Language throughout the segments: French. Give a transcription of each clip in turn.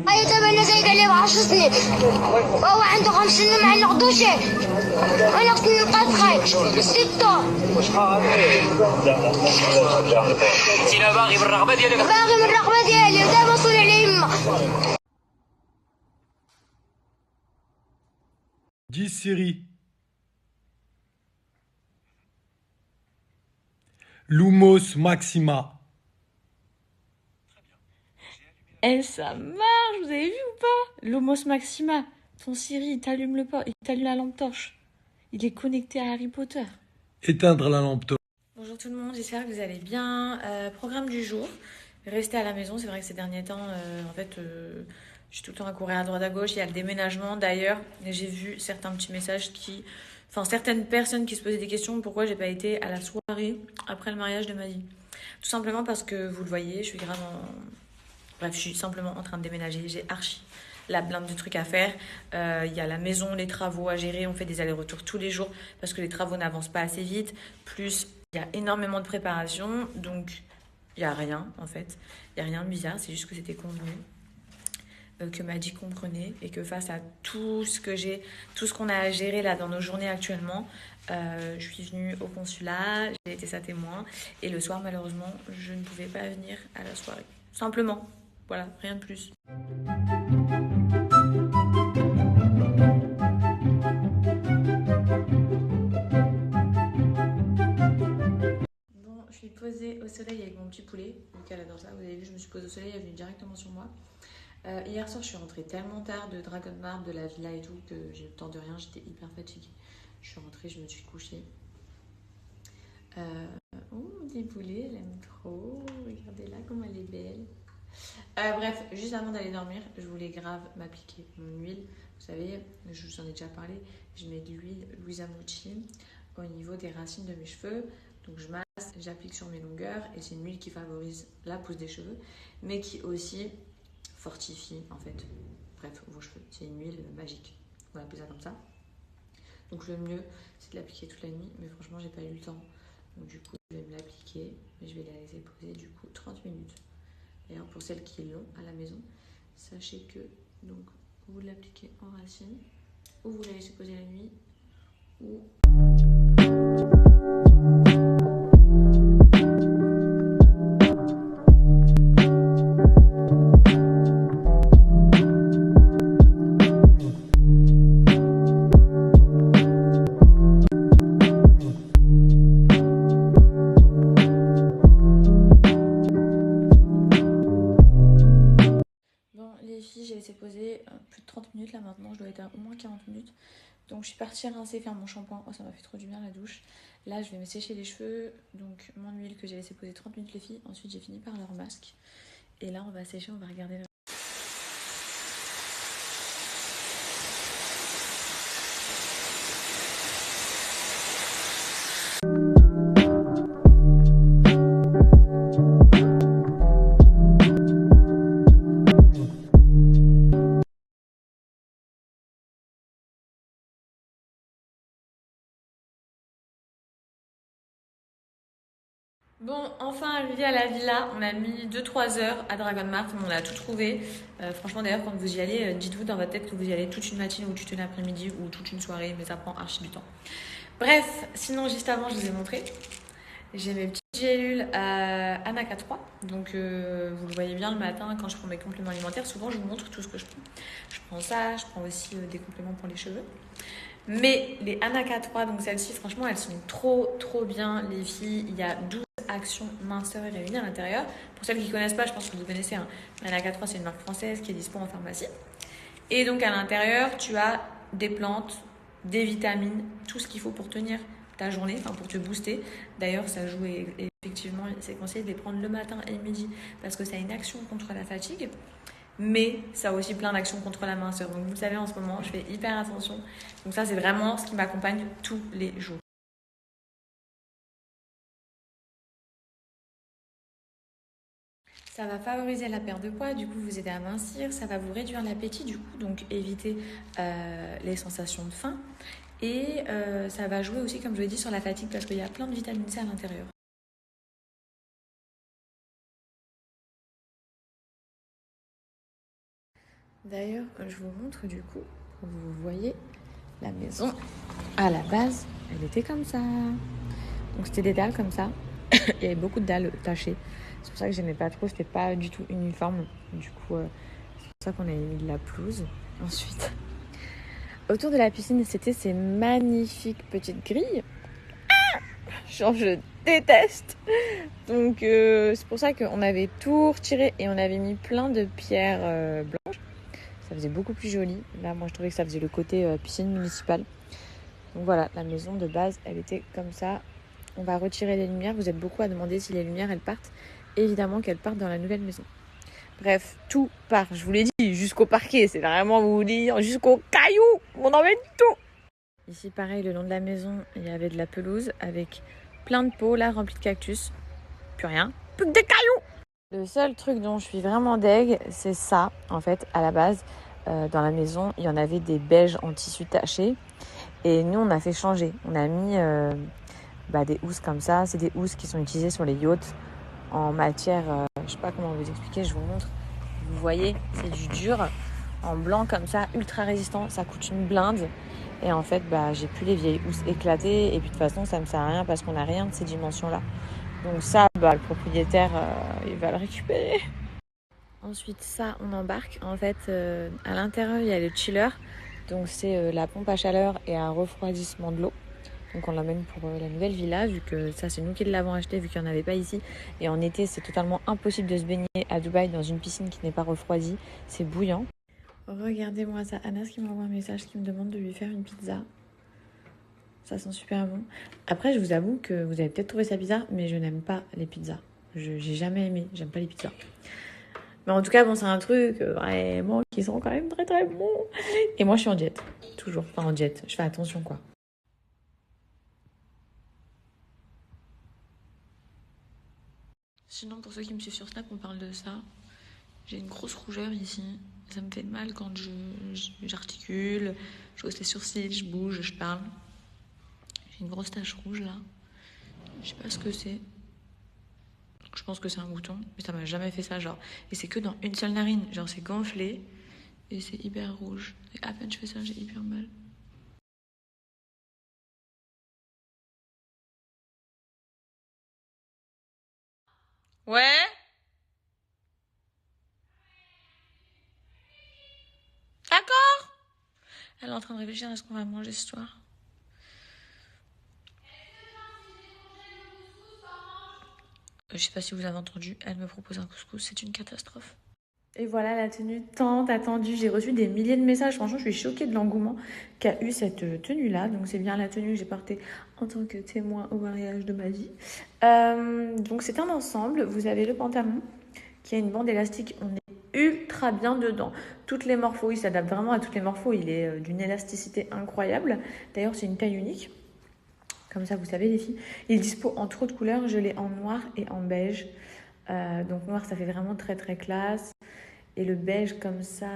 هاي تبع زي قال لي ب10 سنين وهو عنده 5 سنين ما ينقضوا شيء ونقص نقاط خير 6 انت باغي بالرغبه ديالك باغي من الرغبه ديالي ودابا صوني على يما 10 séries. Lumos Maxima. Eh, ça marche, vous avez vu ou pas? L'Homos Maxima, ton Siri, il t'allume il t'allume la lampe torche. Il est connecté à Harry Potter. Éteindre la lampe torche. Bonjour tout le monde, j'espère que vous allez bien. Programme du jour, rester à la maison. C'est vrai que ces derniers temps, je suis tout le temps à courir à droite à gauche. Il y a le déménagement d'ailleurs. J'ai vu certains petits messages certaines personnes qui se posaient des questions pourquoi j'ai pas été à la soirée après le mariage de Maddy. Tout simplement parce que vous le voyez, je suis grave Bref, je suis simplement en train de déménager. J'ai archi la blinde de trucs à faire. Il y a la maison, les travaux à gérer. On fait des allers-retours tous les jours parce que les travaux n'avancent pas assez vite. Plus, il y a énormément de préparation. Donc, il n'y a rien en fait. Il n'y a rien de bizarre. C'est juste que c'était convenu. Que Maddy comprenait et que face à tout ce qu'on a à gérer là dans nos journées actuellement, je suis venue au consulat, j'ai été sa témoin et le soir malheureusement je ne pouvais pas venir à la soirée. Simplement, voilà, rien de plus. Bon, je suis posée au soleil avec mon petit poulet, Lucas adore ça, vous avez vu, je me suis posée au soleil, elle est venue directement sur moi. Hier soir, je suis rentrée tellement tard de Dragon Marble, de la villa et tout, que j'ai eu le temps de rien, j'étais hyper fatiguée. Je suis rentrée, je me suis couchée. Oh, des poulets, elle aime trop. Regardez-la comme elle est belle. Bref, juste avant d'aller dormir, je voulais grave m'appliquer mon huile. Vous savez, je vous en ai déjà parlé, je mets de l'huile Louisa Mucci au niveau des racines de mes cheveux. Donc je masse, j'applique sur mes longueurs et c'est une huile qui favorise la pousse des cheveux, mais qui aussi fortifie en fait, bref, vos cheveux. C'est une huile magique, on appelle ça comme ça. Donc le mieux, c'est de l'appliquer toute la nuit, mais franchement, j'ai pas eu le temps. Donc du coup, je vais me l'appliquer, mais je vais la laisser poser du coup 30 minutes. D'ailleurs, pour celles qui l'ont à la maison, sachez que donc vous l'appliquez en racine, ou vous la laissez poser la nuit, ou... J'ai laissé poser plus de 30 minutes là maintenant, je dois être à au moins 40 minutes. Donc je suis partie rincer, faire mon shampoing, oh ça m'a fait trop du bien la douche. Là je vais me sécher les cheveux, donc mon huile que j'ai laissé poser 30 minutes les filles. Ensuite j'ai fini par leur masque. Et là on va sécher, on va regarder la... Bon, enfin arrivé à la villa, on a mis 2-3 heures à Dragon Mart, on a tout trouvé. Franchement d'ailleurs quand vous y allez, dites-vous dans votre tête que vous y allez toute une matinée ou toute une après-midi ou toute une soirée, mais ça prend archi du temps. Bref, sinon juste avant je vous ai montré, j'ai mes petites gélules Anaca 3. Donc vous le voyez bien le matin quand je prends mes compléments alimentaires, souvent je vous montre tout ce que je prends. Je prends ça, je prends aussi des compléments pour les cheveux. Mais les Anaca 3, donc celles-ci franchement elles sont trop bien les filles, il y a 12 actions minceur réunies à l'intérieur. Pour celles qui ne connaissent pas, je pense que vous connaissez, hein. Anaca 3 c'est une marque française qui est dispo en pharmacie. Et donc à l'intérieur tu as des plantes, des vitamines, tout ce qu'il faut pour tenir ta journée, enfin pour te booster. D'ailleurs ça joue et effectivement c'est conseillé de les prendre le matin et le midi parce que ça a une action contre la fatigue. Mais ça a aussi plein d'actions contre la minceur. Donc vous le savez en ce moment, je fais hyper attention. Donc ça c'est vraiment ce qui m'accompagne tous les jours. Ça va favoriser la perte de poids, du coup vous aider à mincir, ça va vous réduire l'appétit du coup, donc éviter les sensations de faim. Et ça va jouer aussi, comme je vous l'ai dit, sur la fatigue parce qu'il y a plein de vitamine C à l'intérieur. D'ailleurs, je vous montre du coup, pour que vous voyez, la maison, à la base, elle était comme ça. Donc c'était des dalles comme ça. Il y avait beaucoup de dalles tachées. C'est pour ça que j'aimais pas trop, c'était pas du tout uniforme. Du coup, c'est pour ça qu'on avait mis de la pelouse. Ensuite, autour de la piscine, c'était ces magnifiques petites grilles. Genre, je déteste. Donc, c'est pour ça qu'on avait tout retiré et on avait mis plein de pierres blanches. Ça faisait beaucoup plus joli. Là, moi, je trouvais que ça faisait le côté piscine municipale. Donc voilà, la maison de base, elle était comme ça. On va retirer les lumières. Vous êtes beaucoup à demander si les lumières, elles partent. Évidemment qu'elles partent dans la nouvelle maison. Bref, tout part. Je vous l'ai dit, jusqu'au parquet. C'est vraiment vous dire, jusqu'au caillou. On emmène tout. Ici, pareil, le long de la maison, il y avait de la pelouse avec plein de pots là remplis de cactus. Plus rien, plus que des cailloux. Le seul truc dont je suis vraiment deg, c'est ça. En fait, à la base, dans la maison, il y en avait des beiges en tissu taché. Et nous, on a fait changer. On a mis des housses comme ça. C'est des housses qui sont utilisées sur les yachts en matière, je sais pas comment vous expliquer, je vous montre. Vous voyez, c'est du dur, en blanc comme ça, ultra résistant. Ça coûte une blinde. Et en fait, j'ai plus les vieilles housses éclatées. Et puis de toute façon, ça me sert à rien parce qu'on n'a rien de ces dimensions-là. Donc ça, le propriétaire, il va le récupérer. Ensuite, ça, on embarque. En fait, à l'intérieur, il y a le chiller. Donc c'est la pompe à chaleur et un refroidissement de l'eau. Donc on l'emmène pour la nouvelle villa, vu que ça, c'est nous qui l'avons acheté, vu qu'il n'y en avait pas ici. Et en été, c'est totalement impossible de se baigner à Dubaï dans une piscine qui n'est pas refroidie. C'est bouillant. Regardez-moi ça. Anas qui m'envoie un message qui me demande de lui faire une pizza. Ça sent super bon. Après, je vous avoue que vous avez peut-être trouvé ça bizarre, mais je n'aime pas les pizzas. J'ai jamais aimé. J'aime pas les pizzas. Mais en tout cas, bon, c'est un truc vraiment qui sont quand même très très bons. Et moi, je suis en diète. Toujours. Enfin, en diète. Je fais attention, quoi. Sinon, pour ceux qui me suivent sur Snap, on parle de ça. J'ai une grosse rougeur ici. Ça me fait mal quand j'articule, je hausse les sourcils, je bouge, je parle. J'ai une grosse tache rouge là. Je sais pas ce que c'est. Je pense que c'est un bouton, mais ça m'a jamais fait ça, genre. Et c'est que dans une seule narine, genre c'est gonflé et c'est hyper rouge. Et à peine je fais ça, j'ai hyper mal. Ouais. D'accord. Elle est en train de réfléchir à ce qu'on va manger ce soir. Je sais pas si vous avez entendu, elle me propose un couscous, c'est une catastrophe. Et voilà la tenue tant attendue. J'ai reçu des milliers de messages. Franchement, je suis choquée de l'engouement qu'a eu cette tenue-là. Donc, c'est bien la tenue que j'ai portée en tant que témoin au mariage de ma vie. Donc, c'est un ensemble. Vous avez le pantalon qui a une bande élastique. On est ultra bien dedans. Toutes les morphos, il s'adapte vraiment à toutes les morphos. Il est d'une élasticité incroyable. D'ailleurs, c'est une taille unique. Comme ça, vous savez, les filles. Il est dispo en trop de couleurs. Je l'ai en noir et en beige. Donc, noir, ça fait vraiment très, très classe. Et le beige comme ça,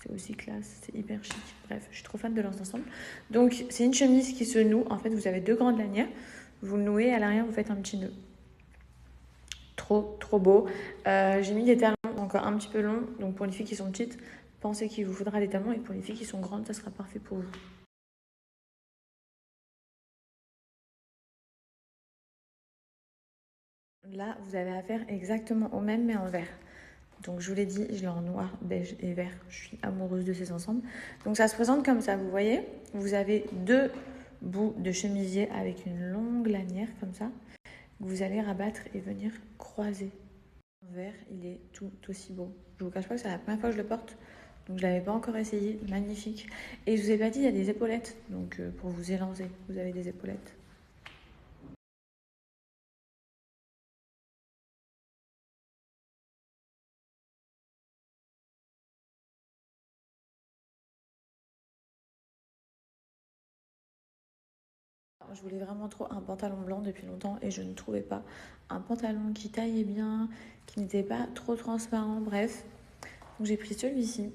c'est aussi classe, c'est hyper chic. Bref, je suis trop fan de leurs ensembles. Donc, c'est une chemise qui se noue. En fait, vous avez deux grandes lanières. Vous le nouez, à l'arrière, vous faites un petit nœud. Trop, trop beau. J'ai mis des talons encore un petit peu longs. Donc, pour les filles qui sont petites, pensez qu'il vous faudra des talons. Et pour les filles qui sont grandes, ça sera parfait pour vous. Là, vous avez affaire exactement au même, mais en vert. Donc, je vous l'ai dit, je l'ai en noir, beige et vert. Je suis amoureuse de ces ensembles. Donc, ça se présente comme ça, vous voyez. Vous avez deux bouts de chemisier avec une longue lanière comme ça. Que vous allez rabattre et venir croiser. En vert, il est tout aussi beau. Je vous cache pas que c'est la première fois que je le porte. Donc, je ne l'avais pas encore essayé. Magnifique. Et je vous ai pas dit, il y a des épaulettes. Donc, pour vous élancer, vous avez des épaulettes. Je voulais vraiment trop un pantalon blanc depuis longtemps et je ne trouvais pas un pantalon qui taillait bien, qui n'était pas trop transparent, bref. Donc j'ai pris celui-ci.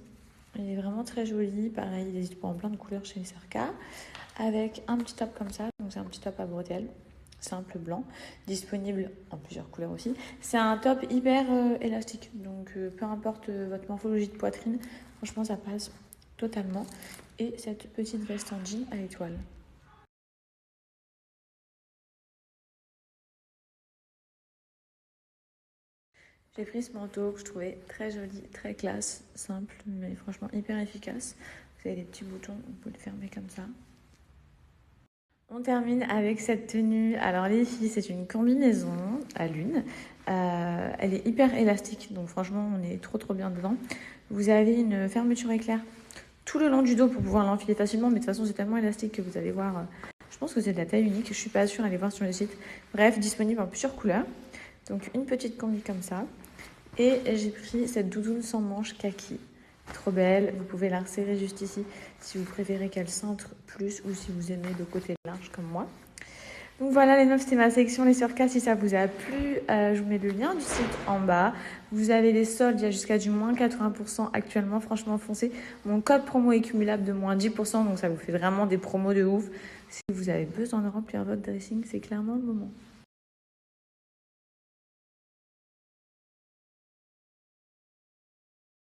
Il est vraiment très joli, pareil, il est en plein de couleurs chez Sarka, avec un petit top comme ça, donc c'est un petit top à bretelles. simple blanc, disponible en plusieurs couleurs aussi. C'est un top hyper élastique, donc peu importe votre morphologie de poitrine, franchement ça passe totalement. Et cette petite veste en jean à l'étoile. J'ai pris ce manteau que je trouvais très joli, très classe, simple, mais franchement hyper efficace. Vous avez des petits boutons, vous pouvez le fermer comme ça. On termine avec cette tenue. Alors les filles, c'est une combinaison à lune. Elle est hyper élastique, donc franchement, on est trop bien dedans. Vous avez une fermeture éclair tout le long du dos pour pouvoir l'enfiler facilement, mais de toute façon, c'est tellement élastique que vous allez voir. Je pense que c'est de la taille unique, je suis pas sûre, allez voir sur le site. Bref, disponible en plusieurs couleurs. Donc une petite combi comme ça. Et j'ai pris cette doudoune sans manches kaki. Trop belle, vous pouvez la resserrer juste ici si vous préférez qu'elle centre plus ou si vous aimez le côté large comme moi. Donc voilà les meufs, c'était ma section les surcas. Si ça vous a plu, je vous mets le lien du site en bas. Vous avez les soldes, il y a jusqu'à du moins 80% actuellement, franchement foncez. Mon code promo est cumulable de moins 10%, donc ça vous fait vraiment des promos de ouf. Si vous avez besoin de remplir votre dressing, c'est clairement le moment.